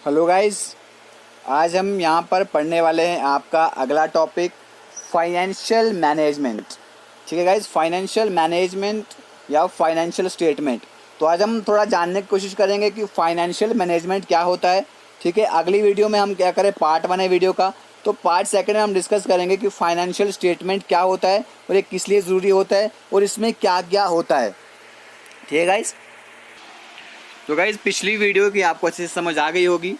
Hello guys, आज हम यहाँ पर पढ़ने वाले हैं आपका अगला टॉपिक फाइनेंशियल मैनेजमेंट। ठीक है गाइस, फाइनेंशियल मैनेजमेंट या फाइनेंशियल स्टेटमेंट। तो आज हम थोड़ा जानने की कोशिश करेंगे कि फाइनेंशियल मैनेजमेंट क्या होता है। ठीक है, अगली वीडियो में हम क्या करें, पार्ट 1 है वीडियो का, तो पार्ट 2 में हम डिस्कस करेंगे कि फाइनेंशियल स्टेटमेंट क्या होता है और ये किस लिए ज़रूरी होता है और इसमें क्या क्या होता है। ठीक है गाइस, तो गाइज़ पिछली वीडियो की आपको अच्छे से समझ आ गई होगी।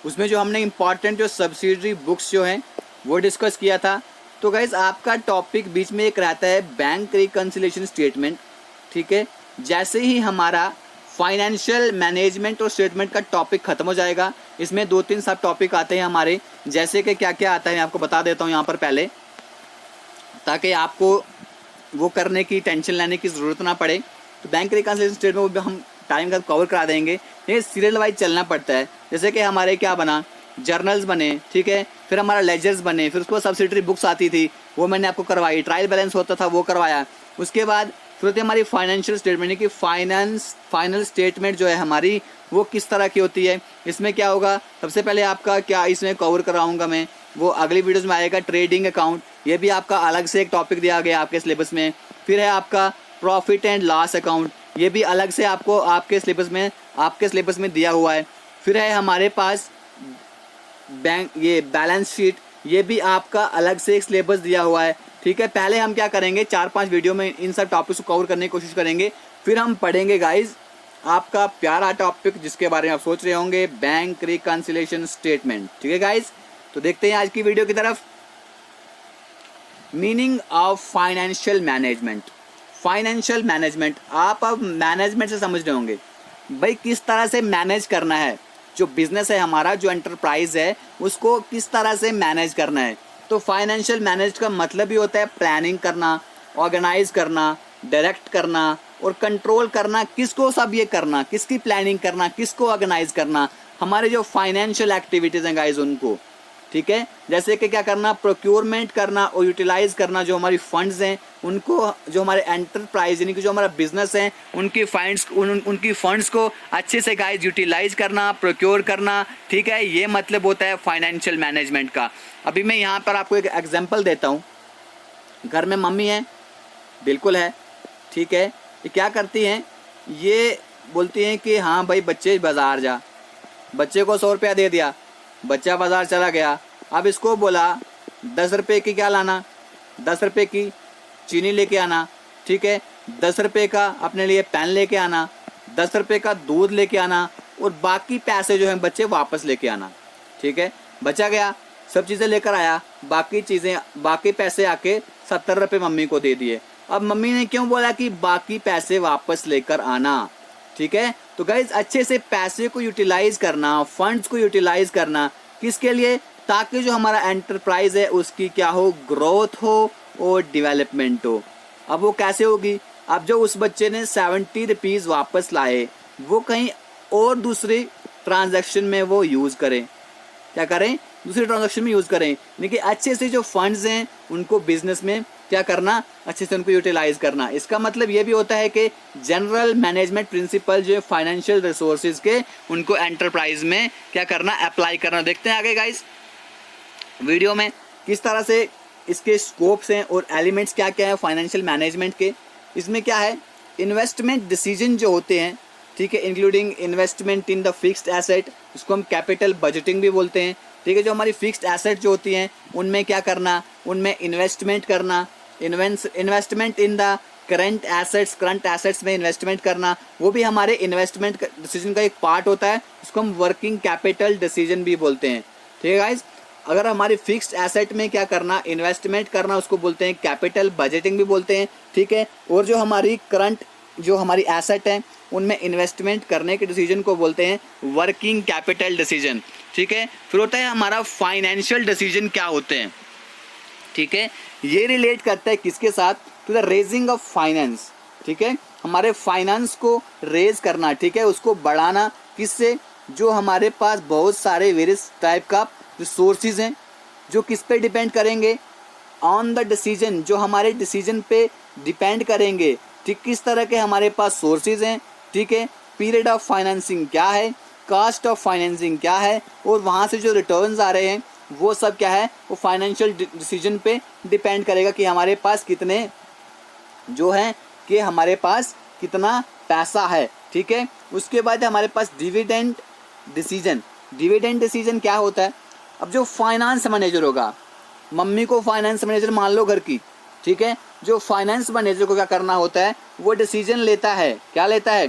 उसमें जो हमने इंपॉर्टेंट जो सब्सिडरी बुक्स जो हैं वो डिस्कस किया था। तो गाइज़ आपका टॉपिक बीच में एक रहता है बैंक रिकन्सिलिएशन स्टेटमेंट। ठीक है, जैसे ही हमारा फाइनेंशियल मैनेजमेंट और स्टेटमेंट का टॉपिक ख़त्म हो जाएगा, इसमें 2-3 सब टॉपिक आते हैं हमारे, जैसे कि क्या क्या आता है मैं आपको बता देता हूँ यहाँ पर पहले, ताकि आपको वो करने की टेंशन लेने की ज़रूरत ना पड़े। तो बैंक रिकन्सिलिएशन स्टेटमेंट हम टाइम का कवर करा देंगे। ये सीरियल वाइज चलना पड़ता है। जैसे कि हमारे क्या बना, जर्नल्स बने, ठीक है, फिर हमारा लेजर्स बने, फिर उसके बाद सब्सिडरी बुक्स आती थी वो मैंने आपको करवाई, ट्रायल बैलेंस होता था वो करवाया। उसके बाद फिर होती है हमारी फाइनेंशियल स्टेटमेंट, यानी कि फाइनल स्टेटमेंट जो है हमारी वो किस तरह की होती है। इसमें क्या होगा, सबसे पहले आपका क्या इसमें कवर कराऊंगा मैं, वो अगली वीडियोज़ में आएगा। ट्रेडिंग अकाउंट, ये भी आपका अलग से एक टॉपिक दिया गया आपके सिलेबस में। फिर है आपका प्रॉफिट एंड लॉस अकाउंट, ये भी अलग से आपको आपके सिलेबस में दिया हुआ है। फिर है हमारे पास ये बैलेंस शीट, ये भी आपका अलग से एक सिलेबस दिया हुआ है। ठीक है, पहले हम क्या करेंगे, 4-5 वीडियो में इन सब टॉपिक्स को कवर करने की कोशिश करेंगे। फिर हम पढ़ेंगे गाइज आपका प्यारा टॉपिक जिसके बारे में आप सोच रहे होंगे, बैंक रिकन्सिलिएशन स्टेटमेंट। ठीक है गाइज, तो देखते हैं आज की वीडियो की तरफ। Meaning of financial management. Financial management, आप अब मैनेजमेंट से समझ रहे होंगे भाई किस तरह से मैनेज करना है, जो बिजनेस है हमारा, जो एंटरप्राइज है उसको किस तरह से मैनेज करना है। तो फाइनेंशियल मैनेज का मतलब ही होता है प्लानिंग करना, ऑर्गेनाइज करना, डायरेक्ट करना और कंट्रोल करना। किसको सब ये करना, किसकी प्लानिंग करना, किसको ऑर्गेनाइज करना, हमारे जो फाइनेंशियल एक्टिविटीज़ हैं गाइज उनको। ठीक है, जैसे कि क्या करना, प्रोक्योरमेंट करना और यूटिलाइज करना जो हमारी फंड्स हैं उनको, जो हमारे एंटरप्राइज यानी कि जो हमारा बिजनेस है उनकी फंड्स को अच्छे से गाइज यूटिलाइज करना, प्रोक्योर करना। ठीक है, ये मतलब होता है फाइनेंशियल मैनेजमेंट का। अभी मैं यहाँ पर आपको एक एग्जांपल देता हूँ। घर में मम्मी है, बिल्कुल है, ठीक है, ये क्या करती हैं, ये बोलती हैं कि हाँ भाई बच्चे बाज़ार जा, बच्चे को 100 रुपया दे दिया, बच्चा बाज़ार चला गया। अब इसको बोला 10 रुपये की क्या लाना, 10 रुपये की चीनी लेके आना, ठीक है, 10 रुपये का अपने लिए पेन लेके आना, 10 रुपये का दूध लेके आना और बाकी पैसे जो हैं बच्चे वापस लेके आना। ठीक है, बचा गया, सब चीज़ें लेकर आया, बाकी पैसे आके 70 रुपये मम्मी को दे दिए। अब मम्मी ने क्यों बोला कि बाकी पैसे वापस लेकर आना। ठीक है, तो गाइज अच्छे से पैसे को यूटिलाइज करना, फंड्स को यूटिलाइज करना, किसके लिए, ताकि जो हमारा एंटरप्राइज है उसकी क्या हो, ग्रोथ हो और डेवलपमेंट हो। अब वो कैसे होगी, अब जो उस बच्चे ने 70 रुपीज़ वापस लाए वो कहीं और दूसरी ट्रांजैक्शन में वो यूज़ करें, क्या करें, दूसरे ट्रांजैक्शन में यूज़ करें। यानी कि अच्छे से जो फंड्स हैं उनको बिजनेस में क्या करना, अच्छे से उनको यूटिलाइज करना। इसका मतलब ये भी होता है कि जनरल मैनेजमेंट प्रिंसिपल जो फाइनेंशियल रिसोर्सेज के उनको एंटरप्राइज में क्या करना, अप्लाई करना। देखते हैं आगे गाइस वीडियो में किस तरह से इसके स्कोप्स हैं और एलिमेंट्स क्या क्या है फाइनेंशियल मैनेजमेंट के। इसमें क्या है, इन्वेस्टमेंट डिसीजन जो होते हैं, ठीक है, including investment in the fixed asset, इसको हम कैपिटल बजटिंग भी बोलते हैं। ठीक है, जो हमारी फिक्स्ड एसेट जो होती हैं उनमें क्या करना, उनमें इन्वेस्टमेंट करना, investment in the current assets में इन्वेस्टमेंट करना, वो भी हमारे इन्वेस्टमेंट डिसीजन का एक पार्ट होता है। उसको हम वर्किंग कैपिटल डिसीजन भी बोलते हैं। ठीक है गाइज, अगर हमारी फिक्स्ड एसेट में क्या करना, इन्वेस्टमेंट करना, उसको बोलते हैं कैपिटल बजटिंग भी बोलते हैं। ठीक है, और जो हमारी करंट जो हमारी एसेट है उनमें इन्वेस्टमेंट करने के डिसीजन को बोलते हैं वर्किंग कैपिटल डिसीजन। ठीक है, फिर होता है हमारा फाइनेंशियल डिसीजन क्या होते हैं। ठीक है, ये रिलेट करता है किसके साथ, to the raising of finance. ठीक है, हमारे फाइनेंस को रेज करना, ठीक है, उसको बढ़ाना, किससे, जो हमारे पास बहुत सारे वेरियस टाइप का रिसोर्सेज हैं जो किस पे डिपेंड करेंगे, ऑन द डिसीजन, जो हमारे डिसीजन पे डिपेंड करेंगे। ठीक, किस तरह के हमारे पास सोर्सेज हैं। ठीक है, पीरियड ऑफ फाइनेंसिंग क्या है, कास्ट ऑफ फाइनेंसिंग क्या है, और वहाँ से जो रिटर्न्स आ रहे हैं वो सब क्या है, वो फाइनेंशियल डिसीजन पे डिपेंड करेगा कि हमारे पास कितने जो है कि हमारे पास कितना पैसा है, ठीक है। उसके बाद हमारे पास डिविडेंड डिसीजन। डिविडेंड डिसीजन क्या होता है, अब जो फाइनेंस मैनेजर होगा, मम्मी को फाइनेंस मैनेजर मान लो घर की, ठीक है, जो फाइनेंस मैनेजर को क्या करना होता है, वो डिसीजन लेता है, क्या लेता है,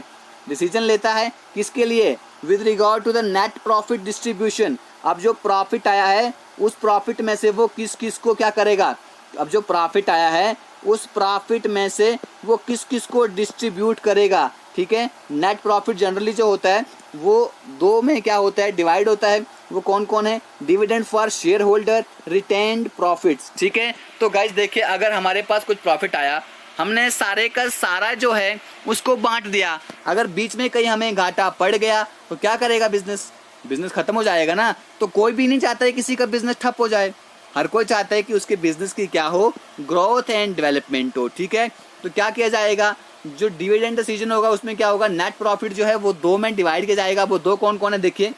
डिसीजन लेता है किसके लिए, with regard to the net profit distribution. अब जो प्रॉफिट आया है उस प्रॉफिट में से वो किस किस को क्या करेगा, अब जो प्रॉफिट आया है उस प्रॉफिट में से वो किस किस को डिस्ट्रीब्यूट करेगा, ठीक है। नेट प्रॉफिट जनरली जो होता है वो दो में क्या होता है, डिवाइड होता है। वो कौन कौन है, dividend for share holder, retained profits, ठीक है। तो गाइज देखिए, अगर हमारे पास कुछ प्रॉफिट आया, हमने सारे का सारा जो है उसको बांट दिया, अगर बीच में कहीं हमें घाटा पड़ गया तो क्या करेगा, बिजनेस खत्म हो जाएगा ना। तो कोई भी नहीं चाहता है किसी का बिजनेस ठप हो जाए, हर कोई चाहता है कि उसके बिजनेस की क्या हो, ग्रोथ एंड डेवलपमेंट हो, ठीक है। तो क्या किया जाएगा, जो डिविडेंड डिसीजन होगा उसमें क्या होगा, नेट प्रॉफिट जो है वो दो में डिवाइड किया जाएगा। वो दो कौन कौन है, देखिए,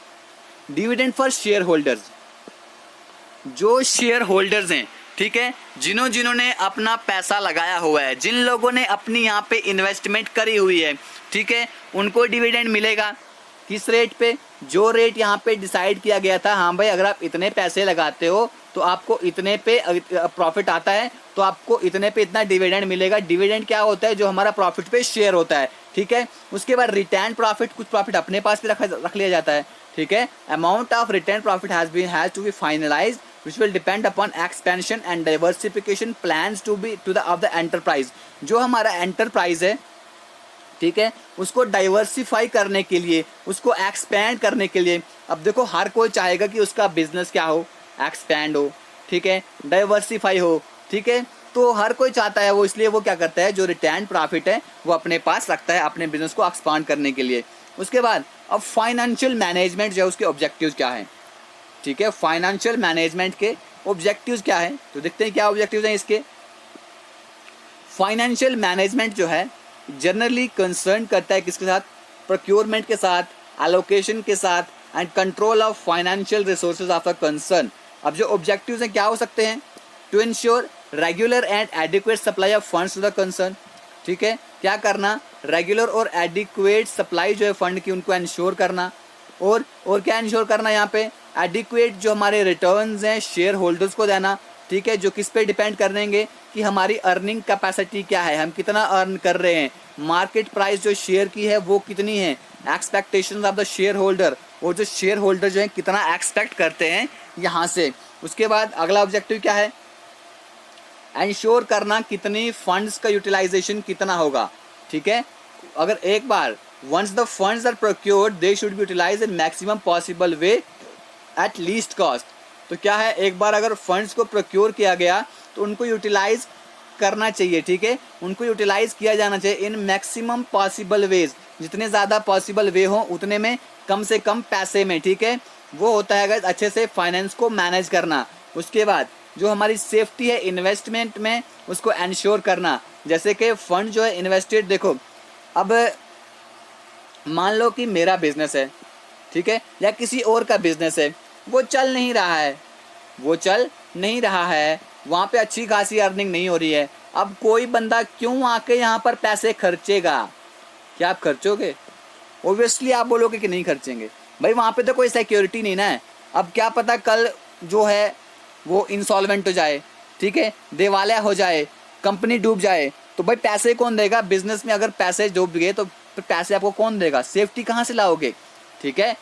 डिविडेंड फॉर शेयर होल्डर्स, जो शेयर होल्डर्स हैं, ठीक है, जिन्होंने अपना पैसा लगाया हुआ है, जिन लोगों ने अपनी यहाँ पे इन्वेस्टमेंट करी हुई है, ठीक है, उनको डिविडेंड मिलेगा। किस रेट पे, जो रेट यहाँ पे डिसाइड किया गया था, हाँ भाई अगर आप इतने पैसे लगाते हो तो आपको इतने पे प्रॉफिट आता है तो आपको इतने पे इतना डिविडेंड मिलेगा। डिविडेंड क्या होता है, जो हमारा प्रॉफिट पे शेयर होता है, ठीक है। उसके बाद रिटर्न प्रॉफिट, कुछ प्रॉफिट अपने पास भी रख लिया जाता है, ठीक है। Amount of return profit has to be finalised which will depend upon expansion and diversification plans to the of the enterprise। जो हमारा एंटरप्राइज है, ठीक है, उसको डाइवर्सिफाई करने के लिए, उसको एक्सपैंड करने के लिए, अब देखो हर कोई चाहेगा कि उसका बिजनेस क्या हो, एक्सपैंड हो, ठीक है, डाइवर्सिफाई हो, ठीक है। तो हर कोई चाहता है वो, इसलिए वो क्या करता है, जो रिटर्न प्रॉफिट है वो अपने पास रखता है अपने बिजनेस को एक्सपांड करने के लिए। उसके बाद अब फाइनेंशियल मैनेजमेंट जो है उसके ऑब्जेक्टिव्स क्या हैं, ठीक है। फाइनेंशियल मैनेजमेंट के ऑब्जेक्टिव्स क्या है, तो देखते हैं क्या ऑब्जेक्टिव्स हैं इसके। फाइनेंशियल मैनेजमेंट जो है जनरली कंसर्न करता है किसके साथ, प्रोक्योरमेंट के साथ, एलोकेशन के साथ and control of financial resources of a concern. अब जो ऑब्जेक्टिव्स हैं क्या हो सकते हैं, to ensure regular and adequate supply of funds to the concern, ठीक है, क्या करना, रेगुलर और एडिक्वेट सप्लाई जो है फंड की उनको इंश्योर करना, और क्या इंश्योर करना, यहाँ पे एडिक्वेट जो हमारे रिटर्न्स हैं शेयर होल्डर्स को देना, ठीक है, जो किस पे डिपेंड करेंगे कि हमारी अर्निंग कैपेसिटी क्या है, हम कितना अर्न कर रहे हैं, मार्केट प्राइस जो शेयर की है वो कितनी है, expectations of the share holder, और जो शेयर होल्डर जो है कितना एक्सपेक्ट करते हैं यहाँ से। उसके बाद अगला ऑब्जेक्टिव क्या है, इंश्योर करना कितनी फंड्स का यूटिलाइजेशन कितना होगा, ठीक है। अगर एक बार once the funds are procured they should be utilized in maximum possible way at least cost। तो क्या है, एक बार अगर फंड्स को प्रोक्योर किया गया तो उनको यूटिलाइज करना चाहिए, ठीक है, उनको यूटिलाइज किया जाना चाहिए इन मैक्सिमम पॉसिबल वेज, जितने ज़्यादा पॉसिबल वे हो उतने में कम से कम पैसे में, ठीक है। वो होता है अच्छे से फाइनेंस को मैनेज करना। उसके बाद जो हमारी सेफ्टी है इन्वेस्टमेंट में उसको इंश्योर करना, जैसे कि फंड जो है इन्वेस्टेड, देखो अब मान लो कि मेरा बिजनेस है, ठीक है, या किसी और का बिजनेस है, वो चल नहीं रहा है, वहाँ पे अच्छी खासी अर्निंग नहीं हो रही है। अब कोई बंदा क्यों आके यहाँ पर पैसे खर्चेगा, क्या आप खर्चोगे, ओब्वियसली आप बोलोगे कि नहीं खर्चेंगे, भाई वहाँ पे तो कोई सिक्योरिटी नहीं ना है। अब क्या पता कल जो है वो इंसॉल्वेंट हो जाए, ठीक है, दिवालिया हो जाए, कंपनी डूब जाए, तो भाई पैसे कौन देगा, बिजनेस में अगर पैसे डूब गए तो पैसे आपको कौन देगा, सेफ्टी कहाँ से लाओगे, ठीक है।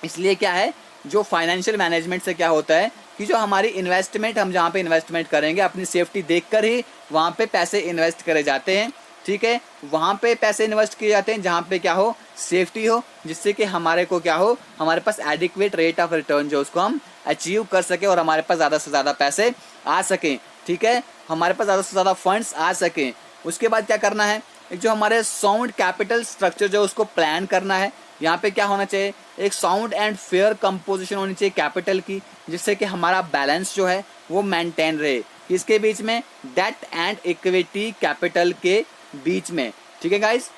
इसलिए क्या है, जो फाइनेंशियल मैनेजमेंट से क्या होता है कि जो हमारी इन्वेस्टमेंट, हम जहाँ पे इन्वेस्टमेंट करेंगे अपनी सेफ्टी देखकर ही वहाँ पे पैसे इन्वेस्ट करे जाते हैं, ठीक है, वहाँ पे पैसे इन्वेस्ट किए जाते हैं जहाँ पे क्या हो, सेफ्टी हो, जिससे कि हमारे को क्या हो, हमारे पास एडिक्वेट रेट ऑफ रिटर्न जो उसको हम अचीव कर सकें और हमारे पास ज़्यादा से ज़्यादा पैसे आ सकें, ठीक है, हमारे पास ज़्यादा से ज़्यादा फंड्स आ सकें। उसके बाद क्या करना है, एक जो हमारे साउंड कैपिटल स्ट्रक्चर जो उसको प्लान करना है। यहाँ पे क्या होना चाहिए, एक साउंड एंड फेयर कंपोजिशन होनी चाहिए कैपिटल की, जिससे कि हमारा बैलेंस जो है वो मेंटेन रहे, किसके बीच में, डेट एंड इक्विटी कैपिटल के बीच में, ठीक है गाइस।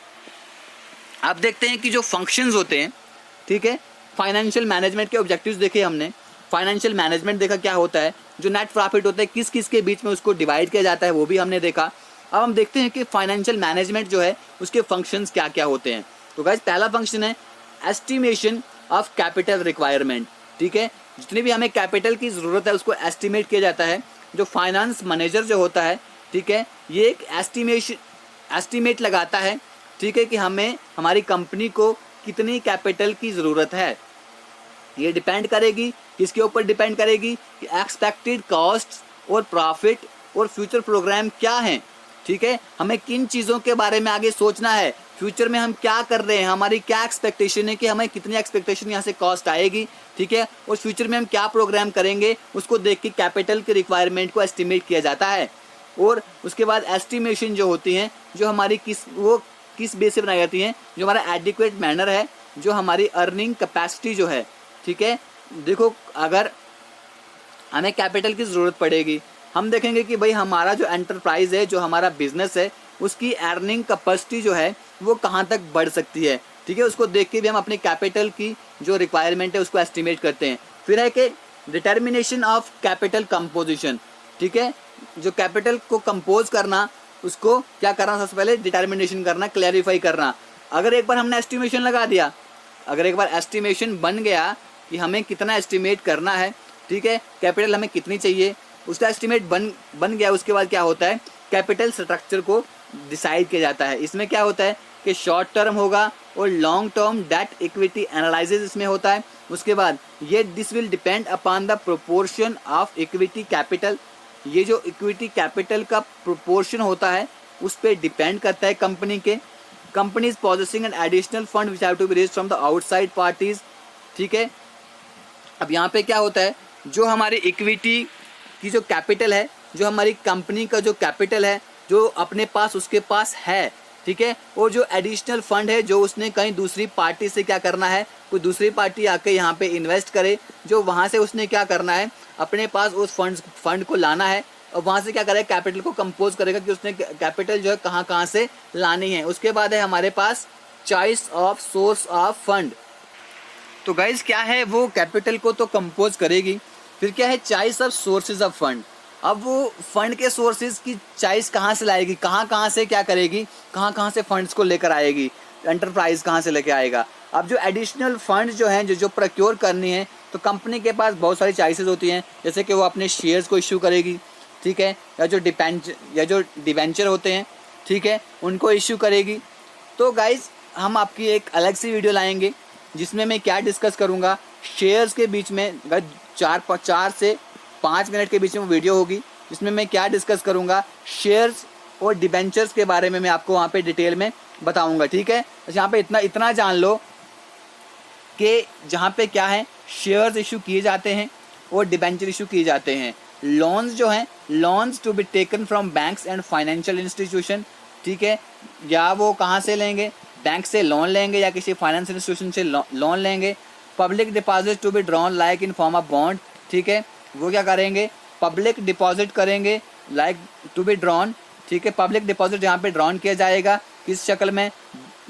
आप देखते हैं कि जो फंक्शंस होते हैं ठीक है। फाइनेंशियल मैनेजमेंट के ऑब्जेक्टिव्स देखे हमने, फाइनेंशियल मैनेजमेंट देखा क्या होता है, जो नेट प्रॉफिट होता है किस किस के बीच में उसको डिवाइड किया जाता है वो भी हमने देखा। अब हम देखते हैं कि फाइनेंशियल मैनेजमेंट जो है उसके फंक्शंस क्या क्या होते हैं। तो गाइस पहला फंक्शन है एस्टिमेशन ऑफ कैपिटल रिक्वायरमेंट, ठीक है। जितनी भी हमें कैपिटल की ज़रूरत है उसको एस्टिमेट किया जाता है। जो फाइनेंस मैनेजर जो होता है, ठीक है, ये एक एस्टिमेट लगाता है, ठीक है, कि हमें हमारी कंपनी को कितनी कैपिटल की ज़रूरत है। ये डिपेंड करेगी किसके ऊपर डिपेंड करेगी कि एक्सपेक्टेड कॉस्ट और प्रॉफिट और फ्यूचर प्रोग्राम क्या हैं, ठीक है। हमें किन चीज़ों के बारे में आगे सोचना है, फ्यूचर में हम क्या कर रहे हैं, हमारी क्या एक्सपेक्टेशन है कि हमें कितनी एक्सपेक्टेशन यहाँ से कॉस्ट आएगी, ठीक है, और फ्यूचर में हम क्या प्रोग्राम करेंगे उसको देख के कैपिटल की रिक्वायरमेंट को एस्टिमेट किया जाता है। और उसके बाद एस्टिमेशन जो होती हैं जो हमारी किस बेस से बनाई जाती हैं, जो हमारा एडिक्वेट मैनर है, जो हमारी अर्निंग कैपेसिटी जो है, ठीक है। देखो अगर हमें कैपिटल की ज़रूरत पड़ेगी, हम देखेंगे कि भाई हमारा जो एंटरप्राइज है, जो हमारा बिजनेस है, उसकी अर्निंग कैपेसिटी जो है वो कहाँ तक बढ़ सकती है, ठीक है। उसको देख के भी हम अपनी कैपिटल की जो रिक्वायरमेंट है उसको एस्टिमेट करते हैं। फिर है कि डिटर्मिनेशन ऑफ कैपिटल कंपोजिशन, ठीक है। जो कैपिटल को कंपोज करना उसको क्या करना, सबसे पहले डिटर्मिनेशन करना, क्लैरिफाई करना। अगर एक बार हमने एस्टिमेशन लगा दिया, अगर एक बार एस्टिमेशन बन गया कि हमें कितना एस्टिमेट करना है, ठीक है, कैपिटल हमें कितनी चाहिए, उसका एस्टिमेट बन गया, उसके बाद क्या होता है कैपिटल स्ट्रक्चर को डिसाइड किया जाता है। इसमें क्या होता है कि शॉर्ट टर्म होगा और long term debt equity analysis इसमें होता है। उसके बाद ये this will depend upon the proportion of equity capital, ये जो इक्विटी कैपिटल का प्रोपोर्शन होता है उस पर डिपेंड करता है कंपनी के। Company is possessing an additional fund which have to be raised from the outside parties, ठीक है। अब यहाँ पे क्या होता है, जो हमारी इक्विटी की जो कैपिटल है, जो हमारी कंपनी का जो कैपिटल है जो अपने पास उसके पास है, ठीक है, और जो एडिशनल फंड है जो उसने कहीं दूसरी पार्टी से क्या करना है, कोई दूसरी पार्टी आके यहाँ पे इन्वेस्ट करे, जो वहाँ से उसने क्या करना है अपने पास उस फंड को लाना है और वहाँ से क्या करेगा कैपिटल को कंपोज करेगा कि उसने कैपिटल जो है कहाँ कहाँ से लानी है। उसके बाद है हमारे पास choice of source of fund. तो गाइज क्या है, वो कैपिटल को तो कंपोज करेगी, फिर क्या है choice of sources of fund. अब वो फंड के सोर्सेज की चॉइस कहाँ से लाएगी, कहाँ कहाँ से क्या करेगी, कहाँ कहाँ से फंड्स को लेकर आएगी, एंटरप्राइज कहाँ से लेकर आएगा। अब जो एडिशनल फंड जो हैं जो प्रोक्योर करनी है, तो कंपनी के पास बहुत सारी चॉइसेस होती हैं, जैसे कि वो अपने शेयर्स को इशू करेगी, ठीक है, या जो डिवेंचर होते हैं, ठीक है, उनको इशू करेगी। तो गाइज हम आपकी एक अलग सी वीडियो लाएंगे जिसमें मैं क्या डिस्कस करूँगा, शेयर्स के बीच में 4 से 5 मिनट के बीच में वीडियो होगी जिसमें मैं क्या डिस्कस करूँगा, शेयर्स और डिबेंचर्स के बारे में मैं आपको वहाँ पे डिटेल में बताऊँगा, ठीक है। बस यहाँ पे इतना जान लो कि जहाँ पे क्या है शेयर्स इशू किए जाते हैं और डिबेंचर इशू किए जाते हैं। लोन्स जो हैं, loans to be taken from banks and financial institution, ठीक है, या वो कहाँ से लेंगे, बैंक से लोन लेंगे या किसी फाइनेंस इंस्टीट्यूशन से लोन लेंगे। Public deposit to be drawn like in form of bond, ठीक है, वो क्या करेंगे पब्लिक डिपॉजिट करेंगे लाइक टू बी ड्रॉन, ठीक है। पब्लिक डिपॉजिट यहाँ पे ड्रॉन किया जाएगा किस शक्ल में,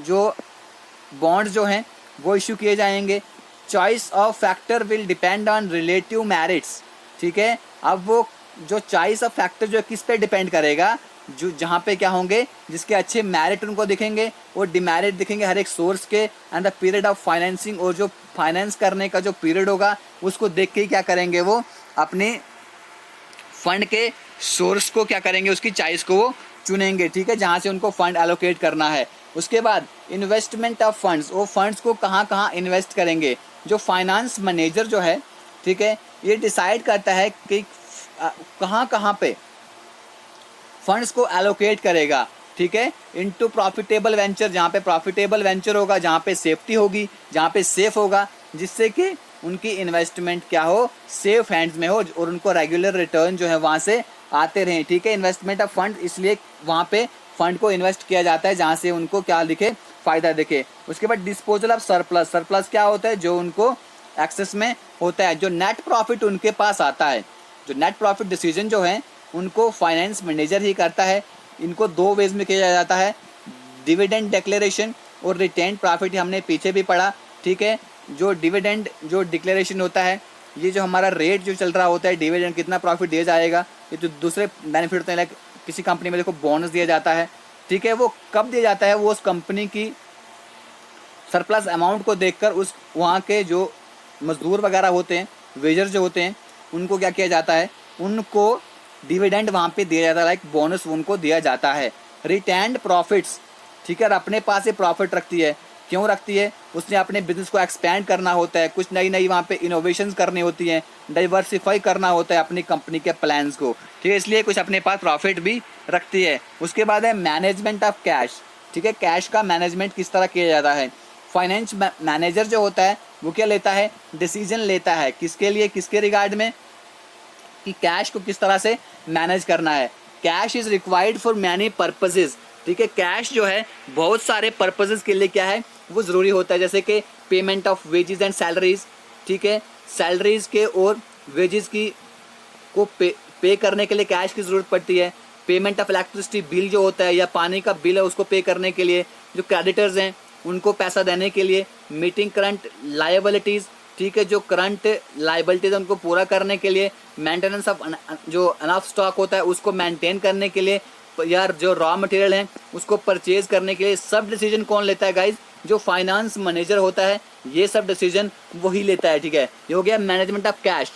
जो बॉन्ड्स जो हैं वो इशू किए जाएंगे। Choice of factor will depend on relative merits, ठीक है। अब वो जो चॉइस ऑफ फैक्टर जो किस पे डिपेंड करेगा, जो जहाँ पे क्या होंगे जिसके अच्छे मेरिट उनको दिखेंगे और डिमेरिट दिखेंगे हर एक सोर्स के, and the period of financing, और जो फाइनेंस करने का जो पीरियड होगा उसको देख के क्या करेंगे वो अपने फंड के सोर्स को क्या करेंगे, उसकी चॉइस को वो चुनेंगे, ठीक है, जहाँ से उनको फंड एलोकेट करना है। उसके बाद इन्वेस्टमेंट ऑफ फंड्स, वो फंड्स को कहाँ कहाँ इन्वेस्ट करेंगे। जो फाइनेंस मैनेजर जो है, ठीक है, ये डिसाइड करता है कि कहाँ कहाँ पे फंड्स को एलोकेट करेगा, ठीक है, इनटू प्रॉफिटेबल वेंचर, जहाँ पे प्रॉफिटेबल वेंचर होगा, जहाँ पे सेफ्टी होगी, जहाँ पे सेफ होगा, जिससे कि उनकी इन्वेस्टमेंट क्या हो, सेफ हैंड्स में हो और उनको रेगुलर रिटर्न जो है वहाँ से आते रहें, ठीक है। इन्वेस्टमेंट ऑफ फंड, इसलिए वहाँ पे फंड को इन्वेस्ट किया जाता है जहाँ से उनको क्या दिखे, फ़ायदा दिखे। उसके बाद डिस्पोजल ऑफ सरप्लस, सरप्लस क्या होता है, जो उनको एक्सेस में होता है, जो नेट प्रॉफिट उनके पास आता है। जो नेट प्रॉफिट डिसीजन जो है उनको फाइनेंस मैनेजर ही करता है। इनको 2 वेज में किया जाता है, डिविडेंड डिक्लेरेशन और रिटेन्ड प्रॉफिट, हमने पीछे भी पढ़ा, ठीक है। जो डिविडेंड जो डिक्लेरेशन होता है, ये जो हमारा रेट जो चल रहा होता है डिविडेंड कितना प्रॉफिट दिया जाएगा, ये जो दूसरे बेनिफिट होते हैं लाइक किसी कंपनी में देखो बोनस दिया जाता है, ठीक है, वो कब दिया जाता है, वो उस कंपनी की सरप्लस अमाउंट को देखकर उस वहाँ के जो मजदूर वगैरह होते हैं, वेजर जो होते हैं, उनको क्या किया जाता है, उनको डिविडेंड वहाँ पे दिया जाता है, लाइक बोनस उनको दिया जाता है। रिटेन्ड प्रॉफिट्स, ठीक है, अपने पास ये प्रॉफिट रखती है, क्यों रखती है, उसने अपने बिजनेस को एक्सपैंड करना होता है, कुछ नई नई वहाँ पे इनोवेशंस करनी होती हैं, डाइवर्सिफाई करना होता है अपनी कंपनी के प्लान्स को, ठीक है, इसलिए कुछ अपने पास प्रॉफिट भी रखती है। उसके बाद है मैनेजमेंट ऑफ कैश, ठीक है, कैश का मैनेजमेंट किस तरह किया जाता है। फाइनेंस मैनेजर जो होता है वो क्या लेता है, डिसीजन लेता है, किसके लिए, किसके रिगार्ड में, कि कैश को किस तरह से मैनेज करना है। Cash is required for many purposes, ठीक है, कैश जो है बहुत सारे पर्पसेस के लिए क्या है वो ज़रूरी होता है, जैसे कि payment of wages and salaries, ठीक है, सैलरीज के और वेजेस की को पे करने के लिए कैश की ज़रूरत पड़ती है। पेमेंट ऑफ इलेक्ट्रिसिटी बिल जो होता है या पानी का बिल है उसको पे करने के लिए, जो क्रेडिटर्स हैं उनको पैसा देने के लिए, मीटिंग करंट लायबिलिटीज़, ठीक है, जो करंट लायबिलिटीज़ है उनको पूरा करने के लिए, मेंटेनेंस ऑफ जो अनफ स्टॉक होता है उसको मेंटेन करने के लिए, यार जो रॉ मटेरियल है उसको परचेज करने के लिए, सब डिसीजन कौन लेता है गाइज, जो फाइनेंस मैनेजर होता है, ये सब डिसीजन वही लेता है, ठीक है, ये हो गया मैनेजमेंट ऑफ कैश।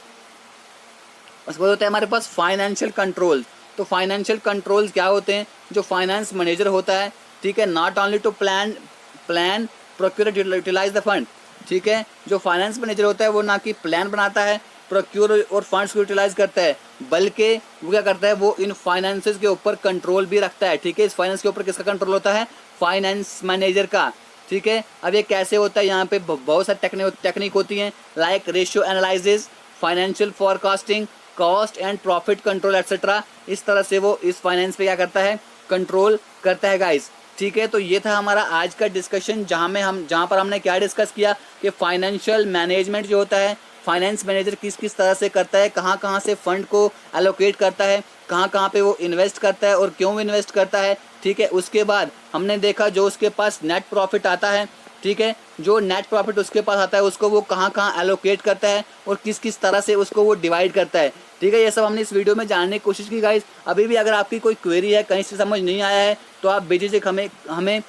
उसके बाद होता है हमारे पास फाइनेंशियल कंट्रोल। तो फाइनेंशियल कंट्रोल्स क्या होते हैं, जो फाइनेंस मैनेजर होता है, ठीक है, not only to plan procure utilise the fund, ठीक है, जो फाइनेंस मैनेजर होता है वो ना कि प्लान बनाता है, प्रोक्योर और फंड्स को यूटिलाइज करता है, बल्कि वो क्या करता है, वो इन फाइनेंसेस के ऊपर कंट्रोल भी रखता है, ठीक है, इस फाइनेंस के ऊपर किसका कंट्रोल होता है, फाइनेंस मैनेजर का, ठीक है। अब ये कैसे होता है, यहाँ पे बहुत सारी टेक्निक होती हैं, like ratio analysis, financial forecasting, cost and profit control etcetera, इस तरह से वो इस फाइनेंस पे क्या करता है, कंट्रोल करता है गाइज, ठीक है। तो ये था हमारा आज का डिस्कशन, जहाँ पर हमने क्या डिस्कस किया कि फाइनेंशियल मैनेजमेंट जो होता है, फाइनेंस मैनेजर किस किस तरह से करता है, कहाँ कहाँ से फंड को एलोकेट करता है, कहाँ कहाँ पे वो इन्वेस्ट करता है और क्यों इन्वेस्ट करता है, ठीक है। उसके बाद हमने देखा जो उसके पास नेट प्रॉफिट आता है, ठीक है, जो नेट प्रॉफिट उसके पास आता है उसको वो कहाँ कहाँ एलोकेट करता है और किस किस तरह से उसको वो डिवाइड करता है, ठीक है। ये सब हमने इस वीडियो में जानने की कोशिश की गाइस। अभी भी अगर आपकी कोई क्वेरी है, कहीं से समझ नहीं आया है, तो आप बेझिझक हमें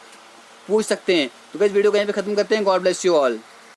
पूछ सकते हैं। तो गाइस वीडियो को यहीं पे ख़त्म करते हैं। God bless you all.